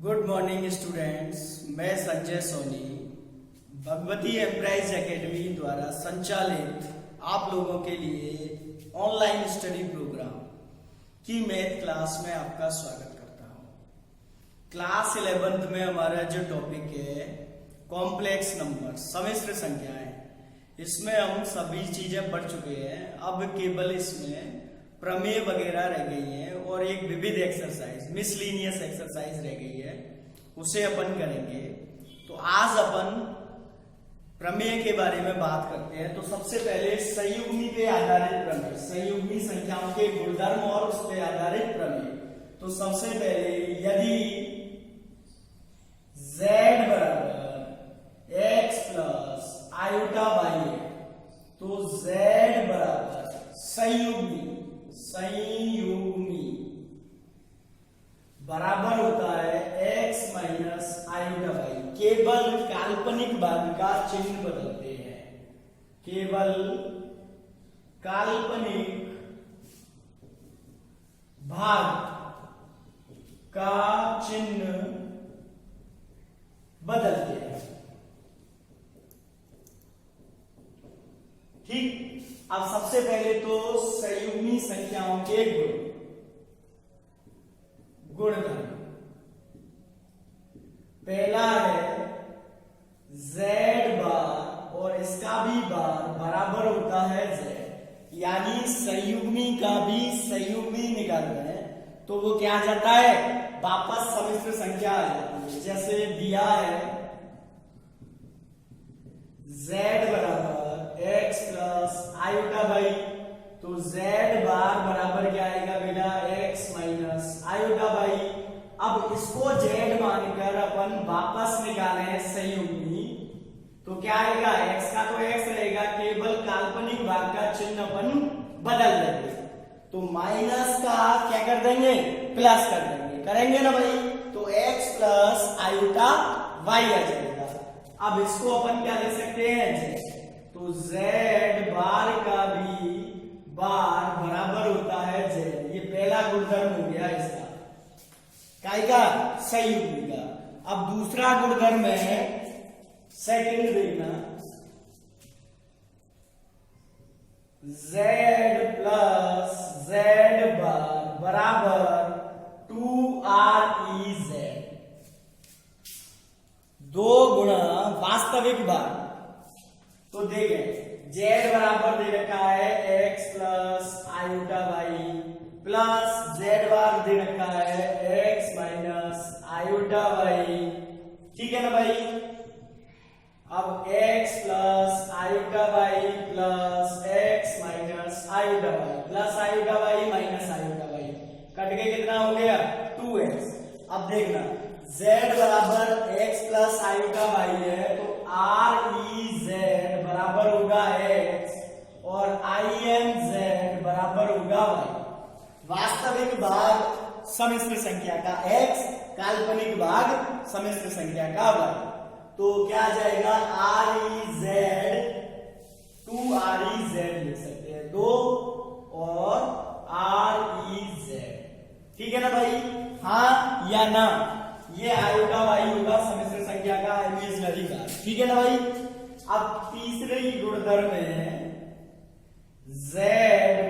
Good morning students, मैं Sanjay Soni Bhagwati एम्प्राइज academy द्वारा संचालित आप लोगों के लिए ऑनलाइन स्टडी प्रोग्राम की मैथ क्लास में आपका स्वागत करता हूं। क्लास 11th में हमारा जो टॉपिक है कॉम्प्लेक्स नंबर, सम्मिश्र संख्याएं, इसमें हम सभी चीजें पढ़ चुके हैं। अब केवल इसमें प्रमेय वगैरह रह गई है और एक विविध एक्सरसाइज, मिसलिनियस एक्सरसाइज रह गई है, उसे अपन करेंगे। तो आज अपन प्रमेय के बारे में बात करते हैं। तो सबसे पहले संयुग्मी पे आधारित प्रमेय, संयुग्मी संख्याओं के गुणधर्म और उस पे आधारित प्रमेय। तो सबसे पहले यदि z बराबर x प्लस आयोटा बाई है तो z बराबर संयुग्मी बराबर होता है x माइनस आयोटा बाई। केवल काल्पनिक भाग का चिन्ह बदलते हैं, केवल काल्पनिक भाग का चिन्ह बदलते हैं। ठीक, अब सबसे पहले तो संयुग्मी संख्याओं के गुणधर्म। पहला है z बार और इसका भी बार बराबर होता है z, यानी संयुग्मी का भी संयुग्मी निकालना है तो वो क्या आ जाता है, वापस सम्मिश्र संख्या आ जाती है। जैसे दिया है z बराबर x प्लस आयोटा बाई, तो z बार बराबर क्या आएगा बेटा, x माइनस आयोटा बाई। अब इसको z मानकर अपन वापस निकालें संयुग्मी, तो क्या आएगा, x का तो x रहेगा, केवल काल्पनिक भाग का चिन्ह अपन बदल देंगे। तो माइनस का क्या कर देंगे, प्लस कर देंगे, करेंगे ना भाई। तो x प्लस आयोटा y आ जाएगा। अब इसको अपन क्या ले सकते हैं, तो z बार का भी बार बराबर होता है z। ये पहला गुणधर्म हो गया इसका, काय का, संयुग्मी का। अब दूसरा गुणधर्म है, सेकंड देखना, z प्लस z बार बराबर 2rez। दो गुणा वास्तविक बार। तो देखें z बराबर दे रखा है x plus iota by plus z बार दे रखा है x माइनस आयोटा बाई। ठीक है ना भाई। अब x plus iota by plus x minus iota by plus iota by minus iota by cut के कितना हो गया, 2x। अब देखना z बराबर x प्लस आयोटा बाई है तो rez बराबर होगा x और inz बराबर होगा y। वास्तविक भाग सम्मिश्र संख्या का x, काल्पनिक भाग सम्मिश्र संख्या का y। तो क्या आ जाएगा, rez 2rez लिख सकते हैं, 2 और rez। ठीक है ना भाई, हाँ या ना। ये आयोटा वाई होगा सम्मिश्र संख्या का इमेजिनरी भाग। ठीक है ना भाई। अब तीसरे ही गुणधर्म है z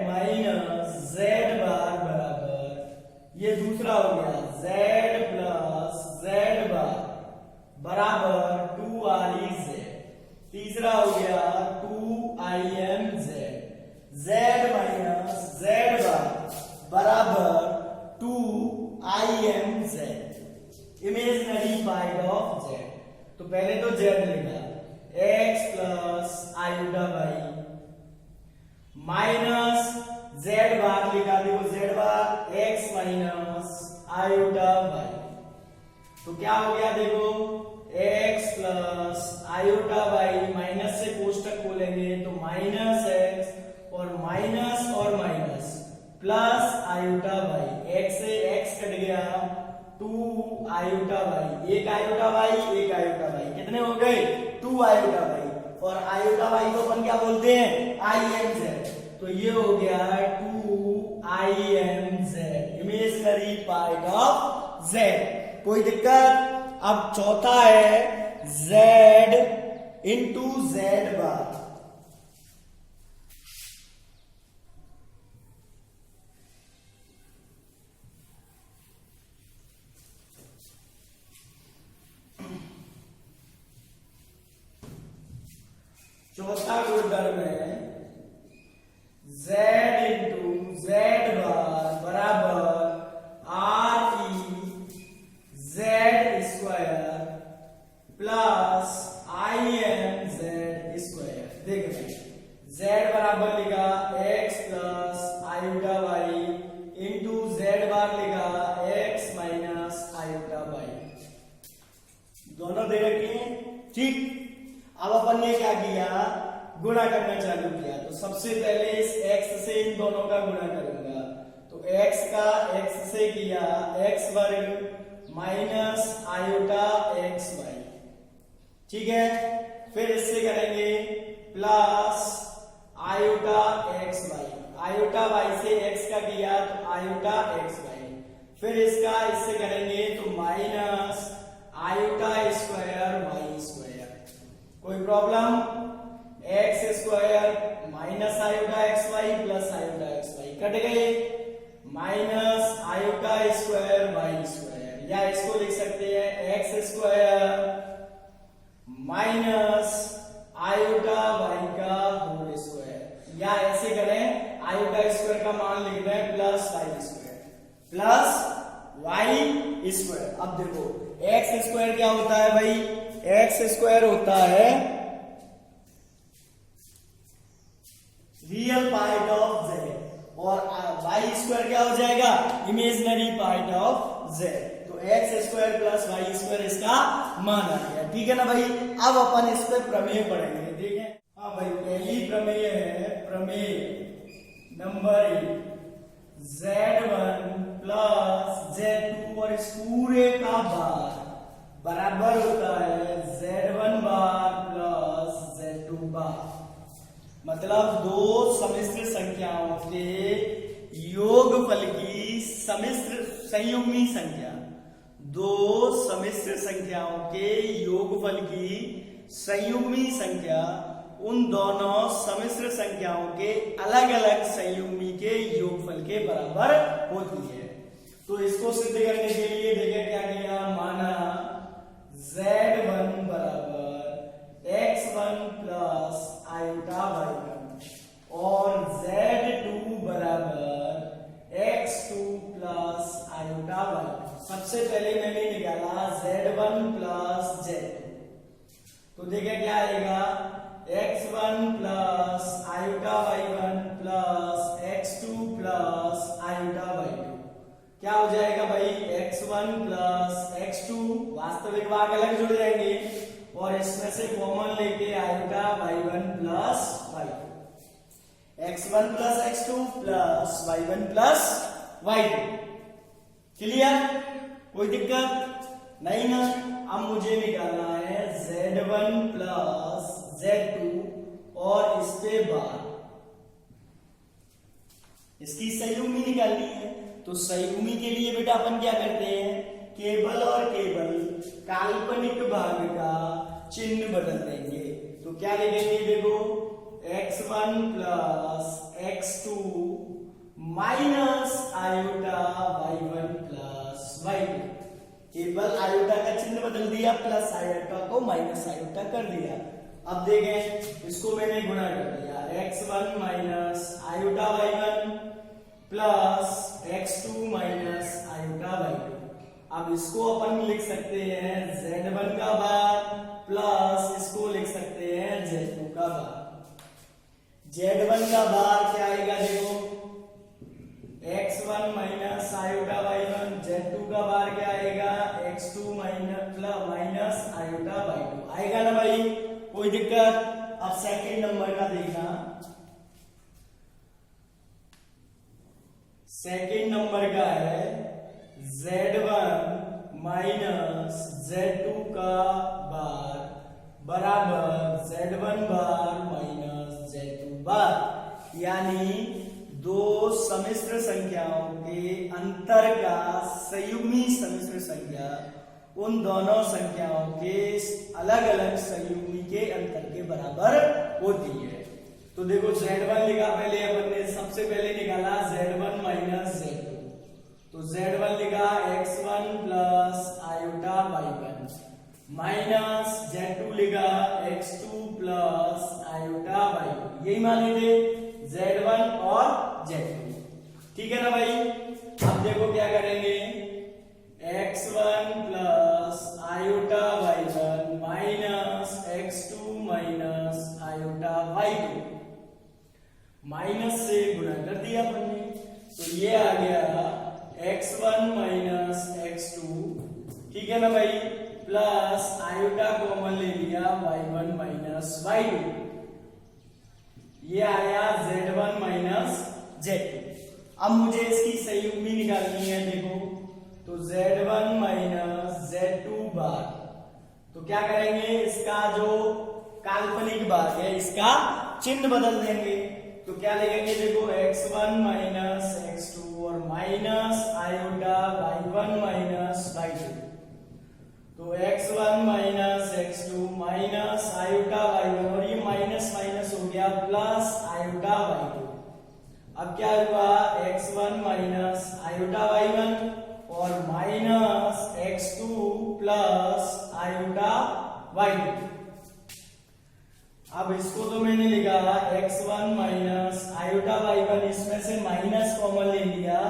माइनस z बार बराबर, ये दूसरा हो गया, z प्लस z बार बराबर 2rez। तीसरा हो गया 2imz, z माइनस z बार बराबर 2imz, imaginary part of z। तो पहले तो z लिखा, x plus iota by minus z बार लिखा, देखो z bar x minus iota by. तो क्या हो गया, देखो x plus iota by, minus से कोष्टक खोलेंगे तो माइनस x और minus plus iota by, x से x कट गया, 2 आयोटा बाई, एक आयोटा बाई एक आयोटा बाई, कितने हो गए, 2 आयोटा बाई। और आयोटा बाई को अपन क्या बोलते हैं, imz। तो ये हो गया 2imz, imaginary part of z। कोई दिक्कत। अब चौथा है z इंटू जेड बार। चौथा गुणधर्म है z इंटू जेड बार बराबर R E z square plus I M z square. देख रहे z बराबर लिखा x plus iota y into z bar लिखा x माइनस आयुटा वाई। दोनों दे रखे हैं, ठीक। अब अपन ने क्या किया, गुणा करना चालू किया। तो सबसे पहले इस x से इन दोनों का गुणा करूंगा। तो x का x से किया x वर्ग माइनस आयोटा एक्स वाई, ठीक है। फिर इससे करेंगे plus iota x y, iota y से x का किया तो आयोटा एक्स वाई। फिर इसका इससे करेंगे तो minus iota square y square. कोई problem? X square minus iota x y plus iota x y cut गए, minus iota square y square, या इसको लिख सकते हैं x square minus iota y का होल स्क्वायर, या ऐसे करें आयोटा स्क्वायर का मान लिख रहे हैं plus y square, plus y square. अब देखो एक्स स्क्वायर क्या होता है भाई, एक्स स्क्वायर होता है रियल पार्ट ऑफ z और वाई स्क्वायर क्या हो जाएगा, इमेजिनरी पार्ट ऑफ z। तो x square plus y square इसका मान आ गया, ठीक है ना भाई। अब अपन इस पे प्रमेय पढ़ेंगे, ठीक है। हाँ भाई, पहली प्रमेय है प्रमेय नंबर 1, z1 प्लस z2 और इस पूरे का बार बराबर होता है z1 बार प्लस z2 बार। मतलब दो सम्मिश्र संख्याओं के योगफल की सम्मिश्र संयुग्मी संख्या, दो सम्मिश्र संख्याओं के योगफल की संयुग्मी संख्या उन दोनों सम्मिश्र संख्याओं के अलग अलग संयुग्मी के योगफल के बराबर होती है। तो इसको सिद्ध करने के लिए देखिए क्या किया, माना z1 बराबर x1 प्लस आयोटा y1 और z2 बराबर x2 प्लस आयोटा y2। सबसे पहले मैंने निकाला z1 प्लस z2, तो देखिए क्या आएगा, x1 plus iota y1 plus x2 plus iota y2। क्या हो जाएगा भाई, x1 प्लस x2, वास्तविक भाग अलग जुड़ जाएंगे और इसमें से कॉमन लेके आएगा y1 plus y2, x1 plus x2 plus y1 plus y2। Clear? कोई दिक्कत नहीं ना। अब मुझे निकालना है z1 प्लस z2 और इस पे बार, इसकी संयुग्मी निकालनी है। तो संयुग्मी के लिए बेटा अपन क्या करते हैं, केवल और केवल काल्पनिक भाग का चिन्ह बदल देंगे। तो क्या लिखेंगे, देखो x1 plus x2 minus iota y1 plus y2। केवल आयोटा का चिन्ह बदल दिया, प्लस आयोटा को माइनस आयोटा कर दिया। अब देखें, इसको मैंने गुणा कर दिया, x1 minus iota y1 plus x2 minus iota y2। अब इसको अपन लिख सकते हैं z1 का बार प्लस इसको लिख सकते हैं z2 का बार। z1 का बार क्या आएगा, देखो x1 minus iota y1, z2 का बार क्या आएगा, x2 माइनस आयोटा y2 आएगा ना भाई, कोई दिक्कत? अब सेकंड नंबर का देखना, सेकंड नंबर का है z1 माइनस z2 का बार बराबर z1 बार माइनस z2 बार, यानी दो सम्मिश्र संख्याओं के अंतर का संयुग्मी सम्मिश्र संख्या उन दोनों संख्याओं के अलग अलग संयुग्मी के अंतर के बराबर होती है। तो देखो z1 लिखा पहले अपन ने, सबसे पहले निकाला z1 माइनस z2, तो z1 लिखा x1 plus iota y1 minus z2 लिखा x2 प्लस आयोटा y2, यही माने थे z1 और z2, ठीक है ना भाई। अब देखो क्या करेंगे, x1 plus iota y1 minus x2 minus iota y2, minus से गुणा कर दिया अपन ने, तो ये आ गया x1 माइनस x2, ठीक है ना भाई, प्लस आयोटा कॉमन ले लिया y1 माइनस y2, ये आया z1 माइनस z2। अब मुझे इसकी संयुग्मी निकालनी है, देखो तो z1 माइनस z2 बार, तो क्या करेंगे, इसका जो काल्पनिक भाग है इसका चिन्ह बदल देंगे, तो क्या लिखेंगे, देखो x1 माइनस x2 और minus iota y1 minus y2, तो x1 minus x2 minus iota y1 और ये माइनस माइनस हो गया प्लस आयोटा y2। अब क्या हुआ, x1 माइनस आयोटा y1 और minus x2 plus iota y2। अब इसको तो मैंने लिखा x1 माइनस आयोटा y1, इसमें से माइनस कॉमन ले लिया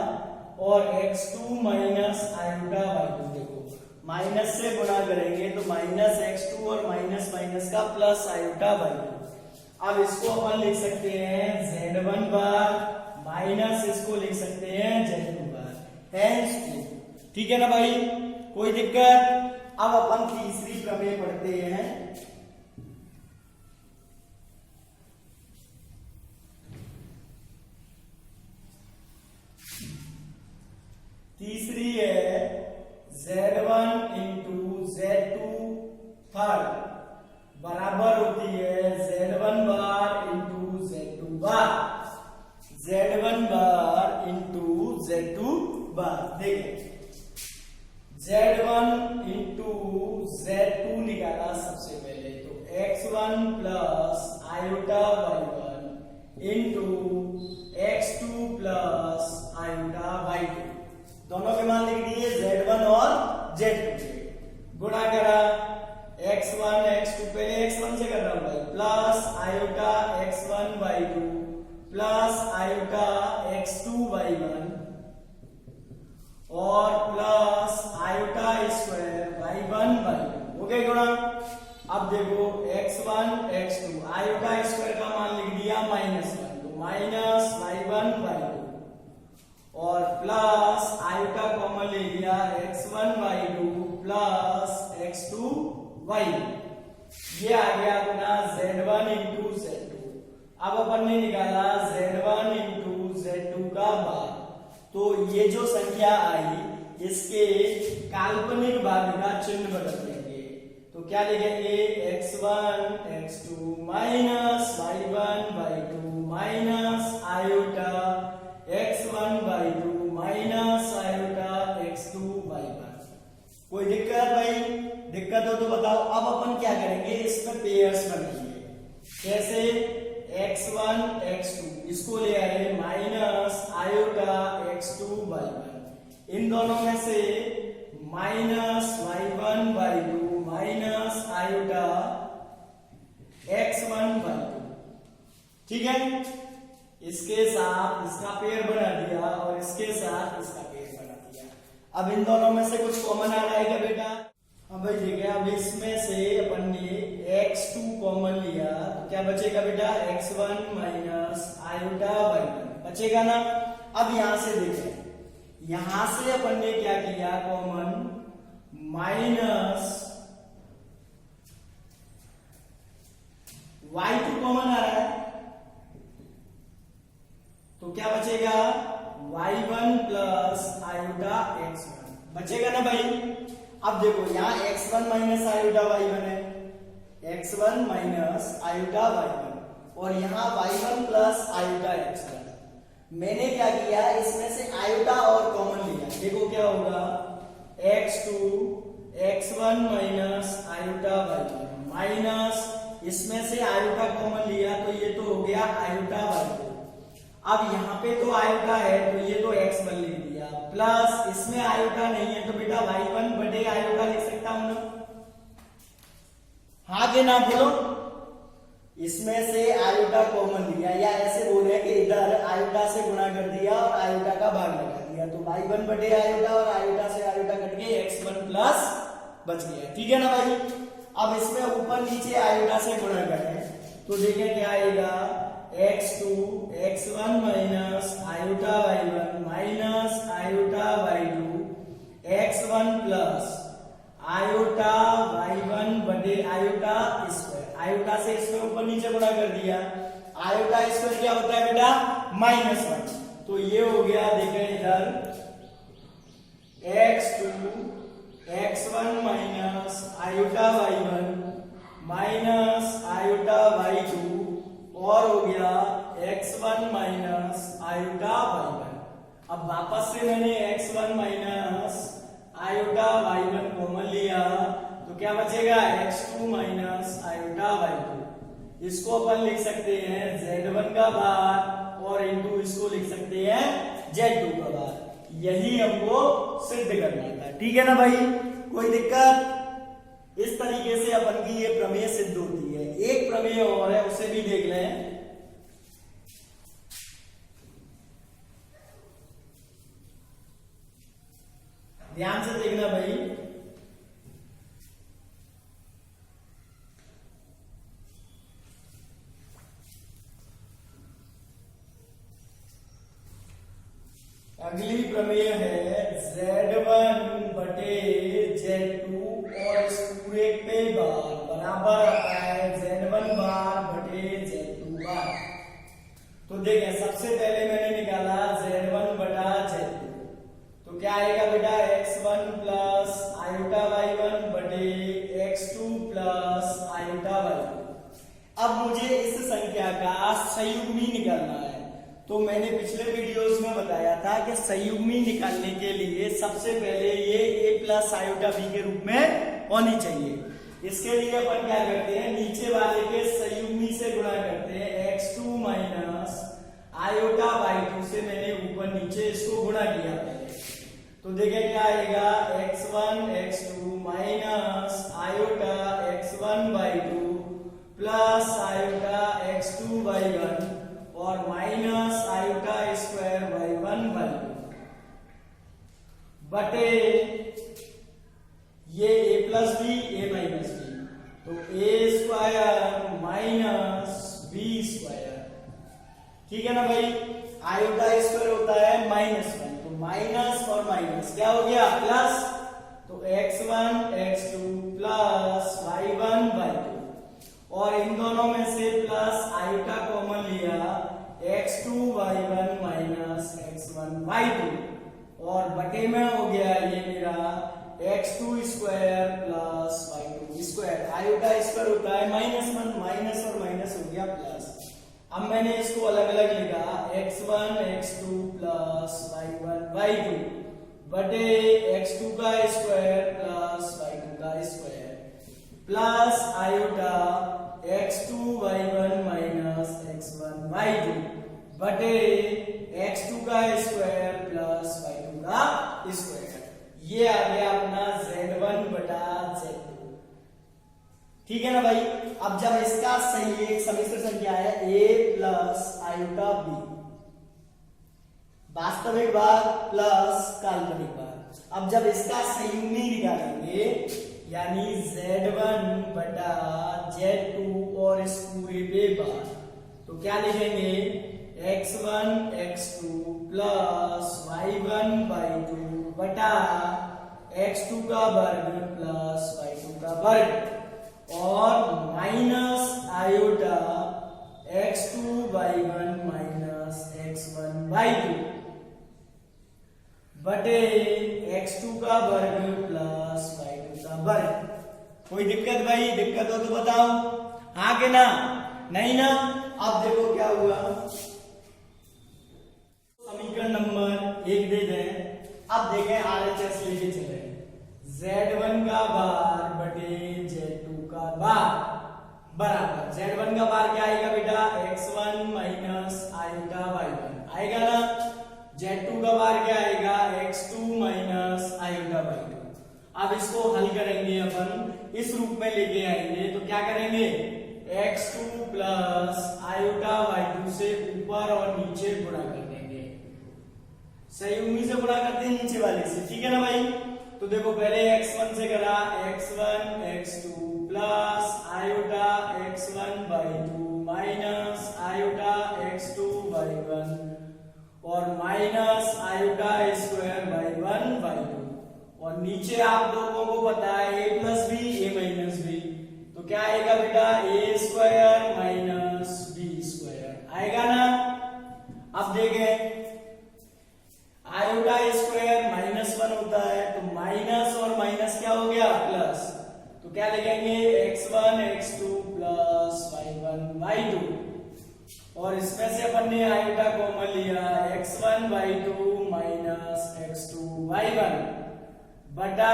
और x2 माइनस आयोटा y2, देखो माइनस से गुणा करेंगे तो माइनस x2 और माइनस माइनस का प्लस आयोटा y2। अब इसको अपन लिख सकते हैं z1 बार माइनस इसको लिख सकते हैं z2 बार, हेंस ट्रू, ठीक है ना भाई, कोई दिक्कत। अब अपन तीसरी प्रमेय पढ़ते हैं, तीसरी है z1 इंटू z2 थर्ड बराबर होती है z1 बार इंटू z2 बार, z1 बार इंटू z2 बार। देखिए z1 इंटू z2 निकाला सबसे पहले, तो x1 plus iota y1 into x2 plus iota y2, दोनों के मान लिख दिए z1 और z2 के, गुणा करा x1 x2, पहले x1 से कर रहा हूं भाई, plus iota x1 y2 plus iota x2 y1 और plus iota square y1 y2, okay गुणा। अब देखो x1 x2, आयोटा स्क्वायर का मान लिख दिया -1, तो माइनस y1 y2 और प्लस आयोटा कॉमन ले लिया x1 y2 plus x2 y2, ये आ गया अपना z1 इंटू z2। अब अपन ने निकाला z1 इंटू z2 का बार, तो ये जो संख्या आई इसके काल्पनिक भाग का चिन्ह बदल देंगे, तो क्या लिखेंगे x1 x2 minus y1 y2 minus iota x1 y2 minus iota x2 y1। कोई दिक्कत भाई, दिक्कत हो तो बताओ। अब अपन क्या करेंगे, इसमें पेयर्स बनाएंगे, कैसे, x1 x2 इसको ले आए माइनस आयोटा x2 y1, इन दोनों में से minus y1 y2 minus iota x1 y2, ठीक है, इसके साथ इसका पेयर बना दिया और इसके साथ इसका पेयर बना दिया। अब इन दोनों में से कुछ कॉमन आ रहा है क्या बेटा, अब भाई ठीक है, अब इसमें से अपन ने x2 कॉमन लिया, तो क्या बचेगा बेटा x1 माइनस आयोटा y1 बचेगा ना। अब यहां से देखें, यहां से अपन ने क्या किया, कॉमन माइनस y2 कॉमन आ रहा है, तो क्या बचेगा y1 प्लस आयोटा x1 बचेगा ना भाई। अब देखो यहाँ x1 माइनस आयोटा y1 है, x1 माइनस आयोटा y1 और यहाँ y1 प्लस आयोटा x1। मैंने क्या किया, इसमें से आयोटा और कॉमन लिया, देखो क्या होगा x2 x1 minus iota y1 minus इसमें से आयोटा कॉमन लिया तो ये तो हो गया आयोटा y2। अब यहाँ पे तो आयोटा है तो ये तो x1 लिख दिया प्लस इसमें आयोटा नहीं है तो बेटा y1 बटे आयोटा लिख सकता हूं ना। हाँ के ना बोलो। इसमें से आयोटा कॉमन लिया या ऐसे बोले कि इधर आयोटा से गुणा कर दिया और आयोटा का भाग लगा दिया तो y1 बटे आयोटा और आयोटा से आयोटा कट के x1 प्लस बच गया। ठीक है ना भाई। अब इसमें ऊपर नीचे आयोटा से गुणा करें तो देखें क्या आएगा x2 x1 minus iota y1 minus iota y2 x1 plus iota y1 बटे आयोटा स्क्वायर। आयोटा से इसमें ऊपर नीचे गुणा कर दिया। आयोटा स्क्वायर क्या होता है बेटा -1 तो ये हो गया देखें इधर x2 x1 minus iota y1 minus iota y2 और हो गया x1 माइनस आयोटा y1। अब वापस से मैंने x1 minus iota y1 common लिया तो क्या बचेगा x2 माइनस आयोटा y2। इसको अपन लिख सकते हैं z1 का भाग और इनटू इसको लिख सकते हैं z2 का भाग। यही हमको सिद्ध करना था। ठीक है ना भाई। कोई दिक्कत? इस तरीके से अपन की ये प्रमेय सिद्ध होती है। एक प्रमेय और है उसे भी देख लें। ध्यान से देखना भाई। अगली प्रमेय है z1 बटे z2 और इस पूरे पे बार बराबर आता है z1 बार बटे z2 बार। तो देखें सबसे पहले मैंने निकाला z1 बटा z2 तो क्या आएगा बेटा x1 प्लस आयोटा y1 बटे x2 प्लस आयोटा y2। अब मुझे इस संख्या का संयुग्मी निकालना है। तो मैंने पिछले वीडियोस में बताया था कि संयुग्मी निकालने के लिए सबसे पहले ये a प्लस आयोटा b के रूप में होनी चाहिए। इसके लिए अपन क्या करते हैं नीचे वाले के संयुग्मी से गुणा करते हैं x2 माइनस आयोटा y2 से मैंने ऊपर नीचे इसको गुणा किया पहले। तो देखें क्या आएगा x1 x2 minus iota x1 y2 plus iota x2 y1 और minus iota square y1 y2 बटे ये a plus b a minus b तो a square minus b square. ठीक है ना भाई। आयोटा स्क्वायर होता है -1 तो माइनस और माइनस क्या हो गया प्लस तो x1 x2 plus y1 y2 और इन दोनों में से प्लस आयोटा कॉमन लिया x2 y1 minus x1 y2 और बटे में हो गया ये मेरा x2 square plus y2 square. Iota square होता है -1 माइनस और माइनस हो गया प्लस। अब मैंने इसको अलग अलग लिखा x1 x2 plus y1 y2 बटे x2 का स्क्वायर प्लस y2 का square plus iota x2 y1 minus x1 y2 बटे x2 का स्क्वायर प्लस y2 का स्क्वायर। ये आ गया अपना z1 बटा z2। ठीक है ना भाई। अब जब इसका सही एक समिश्र संख्या है a प्लस आयोटा b वास्तविक भाग प्लस काल्पनिक भाग। अब जब इसका संयुग्मी निकालेंगे यानी z1 बटा z2 और इस पूरे पे बार तो क्या लिखेंगे x1 x2 plus y1 y2 बटा x2 का वर्ग प्लस y2 का वर्ग और minus iota x2 y1 minus x1 y2 बटे x2 का वर्ग प्लस y2 का वर्ग। कोई दिक्कत भाई? दिक्कत हो तो बताओ हाँ के ना? नहीं ना। अब देखो क्या हुआ समीकरण नंबर 1 दे दें। अब देखें RHS लेके चले z1 का माइनस आयोटा y1 आएगा ना। z2 का बार क्या आएगा x2 माइनस आयोटा y2। अब इसको हल करेंगे अपन, इस रूप में लेके आएंगे तो क्या करेंगे x2 प्लस आयोटा y2 से ऊपर और नीचे गुणा कर देंगे। सही, उम्मीद से गुणा करते हैं नीचे वाले से, ठीक है ना भाई। तो देखो पहले x1 से करा x1 x2 plus iota x1 y2 minus iota x2 y1 और minus iota square y1 y2 और नीचे आप लोगों को पता है a plus b a minus b, तो क्या आएगा बेटा a square minus b square आएगा ना। अब देखें आयोटा स्क्वायर -1 होता है तो माइनस और माइनस क्या हो गया प्लस, तो क्या लिखेंगे x1 x2 plus y1 y2 और इसमें से अपन ने आयोटा कॉमन लिया x1 y2 minus x2 y1 बटा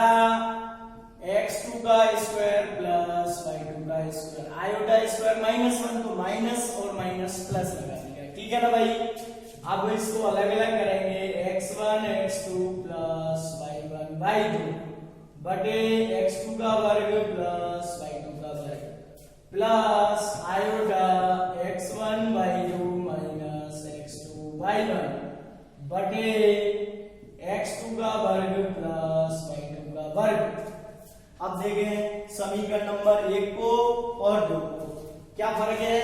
x2 का स्क्वायर प्लस y2 का स्क्वायर। आयोटा स्क्वायर -1 तो माइनस और माइनस प्लस लगा दिया, ठीक है ना भाई। अब इसको अलग अलग करेंगे x1 x2 plus y1 y2 बटे x2 का वर्ग प्लस y2 का वर्ग plus iota x1 y2 minus x2 y1 बटे x2 का वर्ग प्लस y2 का वर्ग। अब देखें समीकरण नंबर 1 को और 2 को, क्या फर्क है,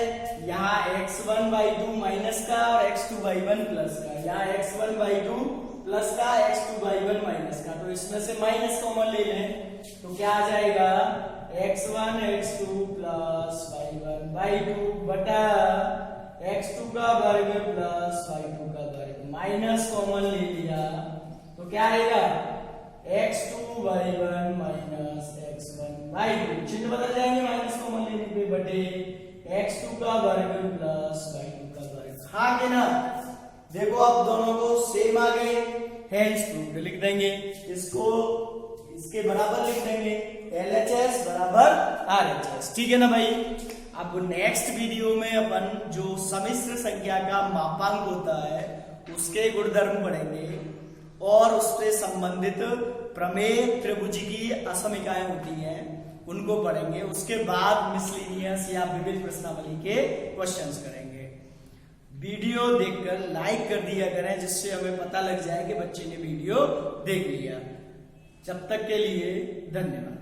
यहाँ x1 y2 माइनस का और x2 y1 प्लस का, यहाँ x1 y2 प्लस का x2 y1 माइनस का, तो इसमें से माइनस कॉमन ले लें तो क्या आ जाएगा x1 x2 plus y1 y2 बटा x2 का वर्ग प्लस y2 का वर्ग, माइनस कॉमन ले लिया तो क्या आएगा x2 y1 minus x1 y2, चिन्ह बदल जाएंगे माइनस कॉमन लेने पे बटे x2 का वर्ग प्लस y2 का वर्ग। हाँ कि ना, देखो अब दोनों को सेम आ गए, हेंस प्रूव्ड लिख देंगे, इसको इसके बराबर लिख देंगे LHS बराबर RHS, ठीक है ना भाई। अब नेक्स्ट वीडियो में अपन जो सम्मिश्र संख्या का मापांक होता है उसके गुणधर्म पढ़ेंगे और उससे संबंधित प्रमेय त्रिभुज की असमिकाएं होती हैं उनको पढ़ेंगे। उसके बाद मिसलेनियस या विविध प्रश्नावली के क्वेश्चंस करेंगे। वीडियो देखकर लाइक कर दिया करें जिससे हमें पता लग जाए कि बच्चे ने वीडियो देख लिया। जब तक के लिए धन्यवाद।